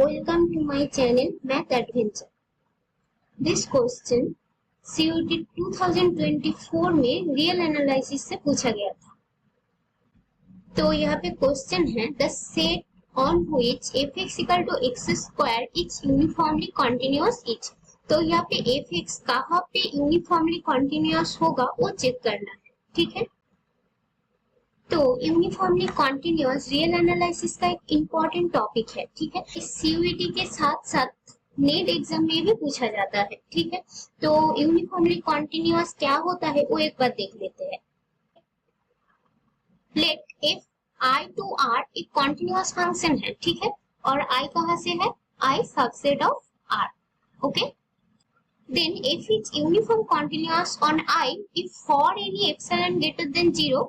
Welcome to my channel Math Adventure. This question CUET 2024 में real analysis से पूछा गया था। तो यहाँ पे क्वेश्चन है the set on which f(x = x² is uniformly continuous is. तो यहाँ पे f(x) कहाँ पे यूनिफॉर्मली कंटीन्यूअस होगा वो चेक करना है, ठीक है। तो यूनिफॉर्मली कॉन्टिन्यूअस रियल एनालिसिस का एक इम्पोर्टेंट टॉपिक है, ठीक है। इस सीयूईटी के साथ साथ नेट एग्जाम में भी पूछा जाता है, ठीक है। तो यूनिफॉर्मली कॉन्टिन्यूअस क्या होता है वो एक बार देख लेते हैं। Let if i to r एक कॉन्टिन्यूअस फंक्शन है, ठीक है, और i कहाँ से है, i subset of r, okay. Then f is uniform continuous on I if for any epsilon greater than 0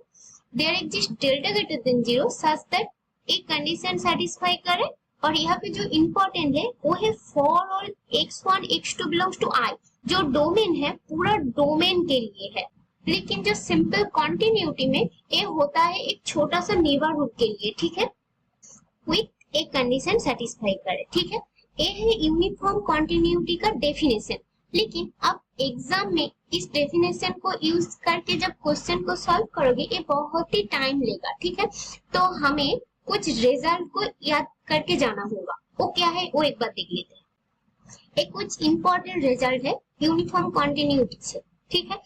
there exists delta greater than 0 such that एक condition satisfy करे। और यहाँ पे जो इम्पोर्टेंट है वो है for all x1 x2 belongs to I। जो डोमेन है पूरा डोमेन के लिए है, लेकिन जो सिंपल कॉन्टिन्यूटी में ये होता है एक छोटा सा नेबरहुड के लिए, ठीक है, विथ एक कंडीशन सेटिस्फाई करे, ठीक है। ये है यूनिफॉर्म कॉन्टिन्यूटी का डेफिनेशन। लेकिन अब एग्जाम में इस डेफिनेशन को यूज करके जब क्वेश्चन को सॉल्व करोगे ये बहुत ही टाइम लेगा, ठीक है। तो हमें कुछ रिजल्ट को याद करके जाना होगा। वो क्या है वो एक बार देख लेते हैं। एक कुछ इंपॉर्टेंट रिजल्ट है यूनिफॉर्म कॉन्टिन्यूटी से, ठीक है।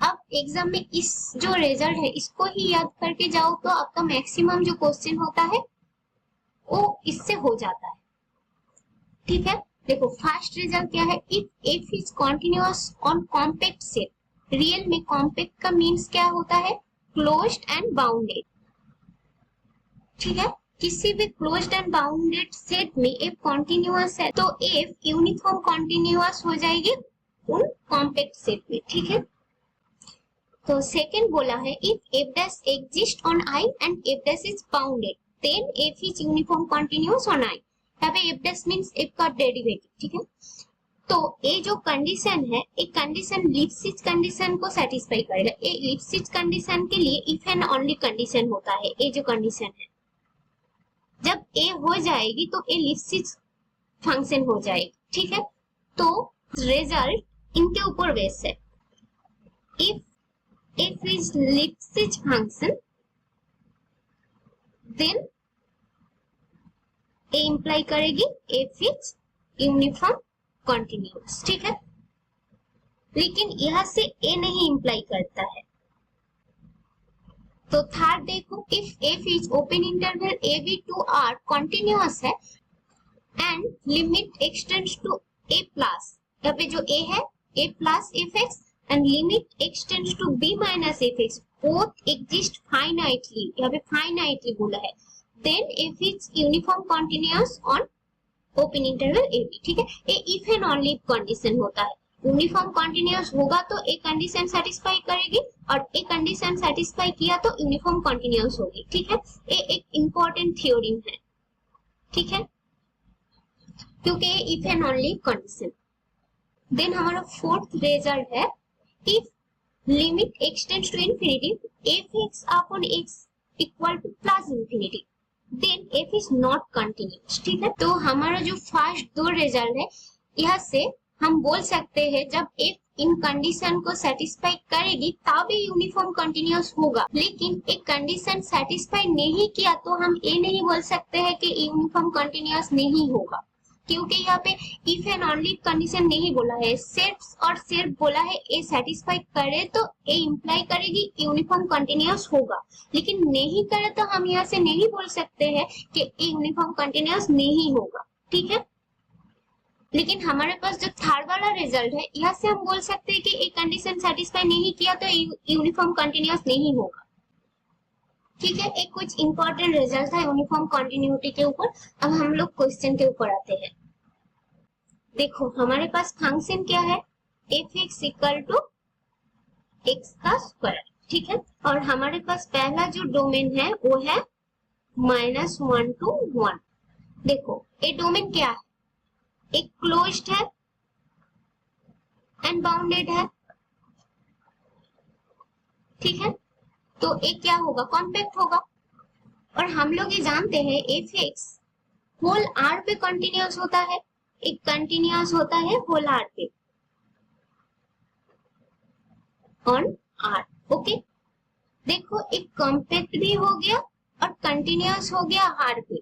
अब एग्जाम में इस जो रिजल्ट है इसको ही याद करके जाओ तो आपका मैक्सिमम जो क्वेश्चन होता है वो इससे हो जाता है, ठीक है। देखो फर्स्ट रिजल्ट क्या है, if f is continuous on compact set. Real में कॉम्पैक्ट का मीन्स क्या होता है, क्लोज्ड एंड बाउंडेड, ठीक है। किसी भी क्लोज्ड एंड बाउंडेड सेट में f कॉन्टिन्यूअस है तो f यूनिफॉर्म कॉन्टिन्यूअस हो जाएगी उन कॉम्पैक्ट सेट में, ठीक है। तो सेकंड बोला है if f dash exist on I and f dash is bounded then f is uniform continuous on I। यहाँ पे f डैश मींस f का डेरिवेटिव, ठीक है। तो ये जो कंडीशन है एक कंडीशन लिप्सिज कंडीशन को सेटिस्फाई करेगा। ये लिप्सिज कंडीशन के लिए इफ एंड ओनली कंडीशन होता है। ये जो कंडीशन है जब ए हो जाएगी तो ये लिप्सिज फंक्शन हो जाएगी, ठीक है। तो रिजल्ट इनके ऊपर बेस है। If is Lipschitz function then A imply करेगी f इज यूनिफॉर्म कॉन्टिन्यूअस, ठीक है। लेकिन यहां से ए नहीं इंप्लाई करता है। तो थर्ड देखो if f is open interval ab to r continuous है and limit x tends to a plus, यहाँ पे जो a है a plus fx and limit x tends to b minus fx both exist finitely, यहाँ पे फाइनाइटली बोला है, then f is uniform continuous on open interval ab, ठीक है। ये if and only कंडीशन होता है। यूनिफॉर्म कंटीन्यूअस होगा तो एक कंडीशन सेटिस्फाई करेगी और एक कंडीशन सेटिस्फाई किया तो यूनिफॉर्म कंटीन्यूअस होगी, ठीक है। ये एक इंपॉर्टेंट थ्योरम है, ठीक है, क्योंकि ये if and only condition. Then हमारा फोर्थ रिजल्ट है if limit x tends to infinity f(x) upon x equal to plus infinity then f is not continuous, ठीक है। तो हमारा जो फर्स्ट दो रिजल्ट है यहाँ से हम बोल सकते हैं जब f इन कंडीशन को सेटिस्फाई करेगी तब यूनिफॉर्म कंटिन्यूअस होगा। लेकिन एक कंडीशन सेटिस्फाई नहीं किया तो हम ये नहीं बोल सकते हैं कि यूनिफॉर्म कंटिन्यूअस नहीं होगा, क्योंकि यहाँ पे इफ एंड ओनली कंडीशन नहीं बोला है, सिर्फ और सिर्फ बोला है ए सेटिस्फाई करे तो ए इंप्लाई करेगी यूनिफॉर्म कंटिन्यूअस होगा। लेकिन नहीं करे तो हम यहाँ से नहीं बोल सकते हैं कि ए यूनिफॉर्म कंटिन्यूअस नहीं होगा, ठीक है। लेकिन हमारे पास जो थर्ड वाला रिजल्ट है यहाँ से हम बोल सकते हैं कि एक कंडीशन सेटिस्फाई नहीं किया तो यूनिफॉर्म कंटिन्यूअस नहीं होगा, ठीक है। एक कुछ इंपॉर्टेंट रिजल्ट था यूनिफॉर्म कंटिन्यूटी के ऊपर। अब हम लोग क्वेश्चन के ऊपर आते हैं। देखो हमारे पास फंक्शन क्या है, f(x) इक्वल टू x का स्क्वायर, ठीक है। और हमारे पास पहला जो डोमेन है वो है -1 to 1। देखो ये डोमेन क्या है, एक क्लोज्ड है एंड बाउंडेड है, ठीक है। तो ये क्या होगा, कॉम्पैक्ट होगा। और हम लोग ये जानते हैं f(x) होल आर पे कंटिन्यूअस होता है, एक कंटिन्यूअस होता है होल आर पे ऑन आर। ओके, देखो एक कॉम्पैक्ट भी हो गया और कंटिन्यूअस हो गया आर पे,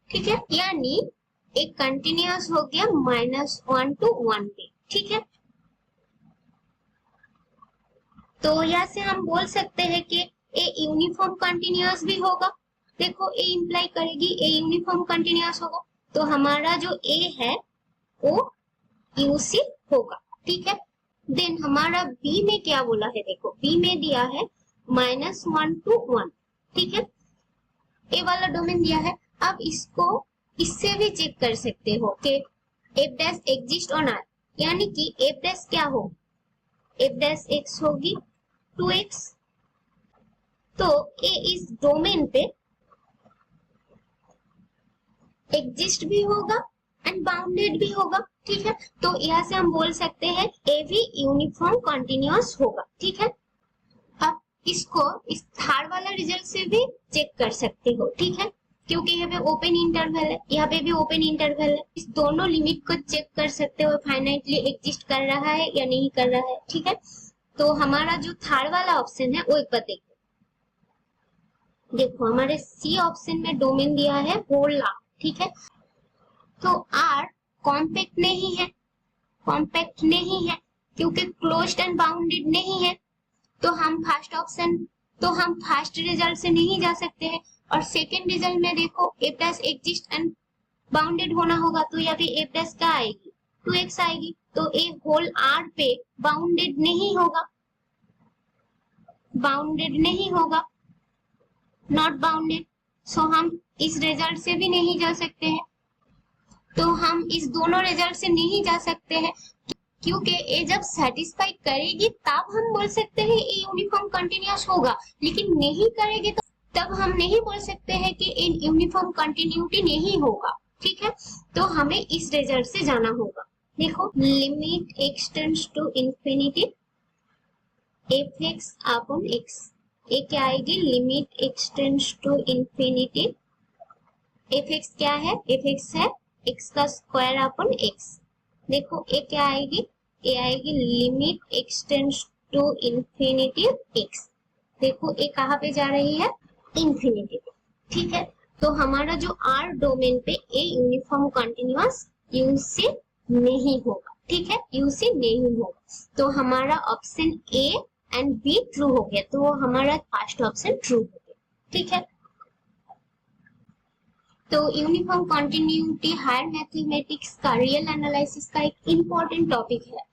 ठीक है, यानी एक कंटिन्यूअस हो गया -1 to 1 पे, ठीक है। तो यहाँ से हम बोल सकते हैं कि ए यूनिफॉर्म कंटिन्यूअस भी होगा। देखो ए इंप्लाई करेगी ए यूनिफॉर्म कंटिन्यूअस होगा, तो हमारा जो ए है वो यूसी होगा, ठीक है। देन हमारा बी में क्या बोला है, देखो बी में दिया है -1 to 1, ठीक है, ए वाला डोमेन दिया है। अब इसको इससे भी चेक कर सकते हो कि F dash exist on R, यानी कि एफ डैश क्या हो, एफ डैश एक्स होगी 2x, तो ए इस डोमेन पे एग्जिस्ट भी होगा एंड बाउंडेड भी होगा, ठीक है। तो यहाँ से हम बोल सकते हैं ए भी यूनिफॉर्म कंटिन्यूअस होगा, ठीक है। अब इसको इस थर्ड वाला रिजल्ट से भी चेक कर सकते हो, ठीक है, क्योंकि यहाँ पे ओपन इंटरवल है, यहाँ पे भी ओपन इंटरवल है। इस दोनों लिमिट को चेक कर सकते हो फाइनाइटली एग्जिस्ट कर रहा है या नहीं कर रहा है, ठीक है। तो हमारा जो थर्ड वाला ऑप्शन है वो एक बार देखो हमारे सी ऑप्शन में डोमेन दिया है होल आर, ठीक है। तो आर कॉम्पैक्ट नहीं है, कॉम्पैक्ट नहीं है क्योंकि क्लोज्ड एंड बाउंडेड नहीं है, तो हम फर्स्ट रिजल्ट से नहीं जा सकते हैं। और सेकेंड रिजल्ट में देखो ए प्लस एग्जिस्ट एंड बाउंडेड होना होगा, तो यहाँ पे ए प्लस क्या आएगी 2x आएगी, तो ए होल आर पे बाउंडेड नहीं होगा, बाउंडेड नहीं होगा, नॉट बाउंडेड। सो हम इस रिजल्ट से भी नहीं जा सकते हैं, तो हम इस दोनों रिजल्ट से नहीं जा सकते हैं, क्योंकि ये जब सेटिस्फाई करेगी तब हम बोल सकते हैं ये यूनिफॉर्म कंटिन्यूअस होगा, लेकिन नहीं करेगी तो तब हम नहीं बोल सकते हैं कि इन यूनिफॉर्म कंटिन्यूटी नहीं होगा, ठीक है। तो हमें इस रिजल्ट से जाना होगा। देखो limit x tends to infinity F X upon X, ये क्या आएगी limit x tends to infinity F X क्या है, एफ एक्स है एक्स का स्क्वायर अपॉन एक्स। देखो ये क्या आएगी, ये आएगी limit x tends to infinity X. देखो ये कहाँ पे जा रही है इंफिनिटी पे, ठीक है। तो हमारा जो आर डोमेन पे ए यूनिफॉर्म कंटिन्यूअस यूसी नहीं होगा, ठीक है, यूसी नहीं होगा। तो हमारा option A and be true हो गया, तो हमारा फर्स्ट ऑप्शन ट्रू हो गया, ठीक है। तो यूनिफॉर्म कंटिन्यूटी हायर मैथमेटिक्स का रियल एनालिसिस का एक इम्पोर्टेंट टॉपिक है।